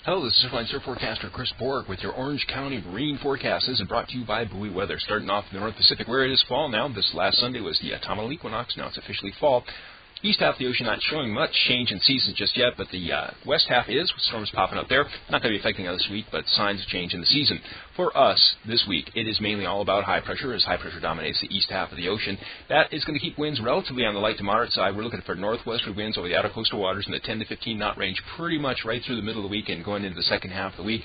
Hello, this is Surfline Surf Forecaster Chris Borg with your Orange County Marine Forecast. This is brought to you by Buoy Weather. Starting off in the North Pacific where it is fall now. This last Sunday was the autumnal equinox. Now it's officially fall. East half of the ocean not showing much change in season just yet, but the west half is, with storms popping up there. Not going to be affecting us this week, but signs of change in the season. For us this week, it is mainly all about high pressure, as high pressure dominates the east half of the ocean. That is going to keep winds relatively on the light to moderate side. We're looking for northwesterly winds over the outer coastal waters in the 10 to 15 knot range pretty much right through the middle of the week and going into the second half of the week.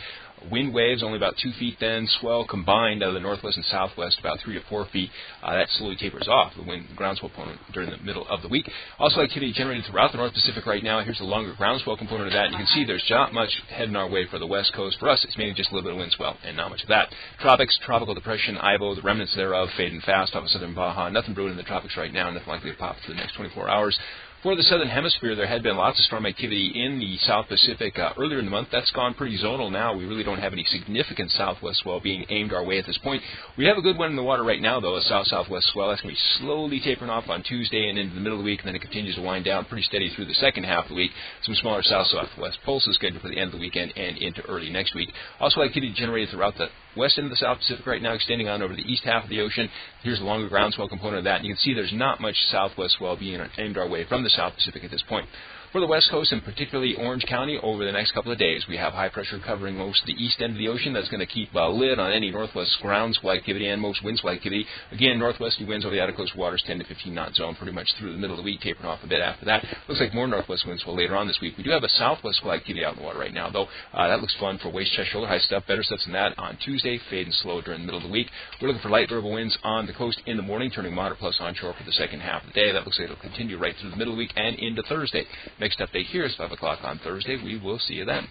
Wind waves only about 2 feet then, swell combined out of the northwest and southwest about 3 to 4 feet. That slowly tapers off, the groundswell component during the middle of the week. Also activity generated throughout the North Pacific right now. Here's the longer groundswell component of that. You can see there's not much heading our way for the west coast. For us, it's mainly just a little bit of wind swell and not much of that. Tropics, tropical depression, Ivo, the remnants thereof fading fast off of southern Baja. Nothing brewing in the tropics right now, nothing likely to pop for the next 24 hours. For the southern hemisphere, there had been lots of storm activity in the South Pacific earlier in the month. That's gone pretty zonal now. We really don't have any significant southwest swell being aimed our way at this point. We have a good one in the water right now, though, a south-southwest swell. That's going to be slowly tapering off on Tuesday and into the middle of the week, and then it continues to wind down pretty steady through the second half of the week. Some smaller south-southwest pulses scheduled for the end of the weekend and into early next week. Also activity generated throughout the west end of the South Pacific right now, extending on over the east half of the ocean. Here's the longer groundswell component of that. And you can see there's not much southwest swell being aimed our way from the South Pacific at this point. For the west coast, and particularly Orange County, over the next couple of days, we have high pressure covering most of the east end of the ocean. That's going to keep a lid on any northwest groundswell activity and most windswell activity. Again, northwesterly winds over the outer coast waters, 10 to 15 knot zone, pretty much through the middle of the week, tapering off a bit after that. Looks like more northwest windswell later on this week. We do have a southwest swell activity out in the water right now, though. That looks fun for waist, chest, shoulder high stuff. Better stuff than that on Tuesday, fade and slow during the middle of the week. We're looking for light variable winds on the coast in the morning, turning moderate plus onshore for the second half of the day. That looks like it'll continue right through the middle of the week and into Thursday. Next update here is 5 o'clock on Thursday. We will see you then.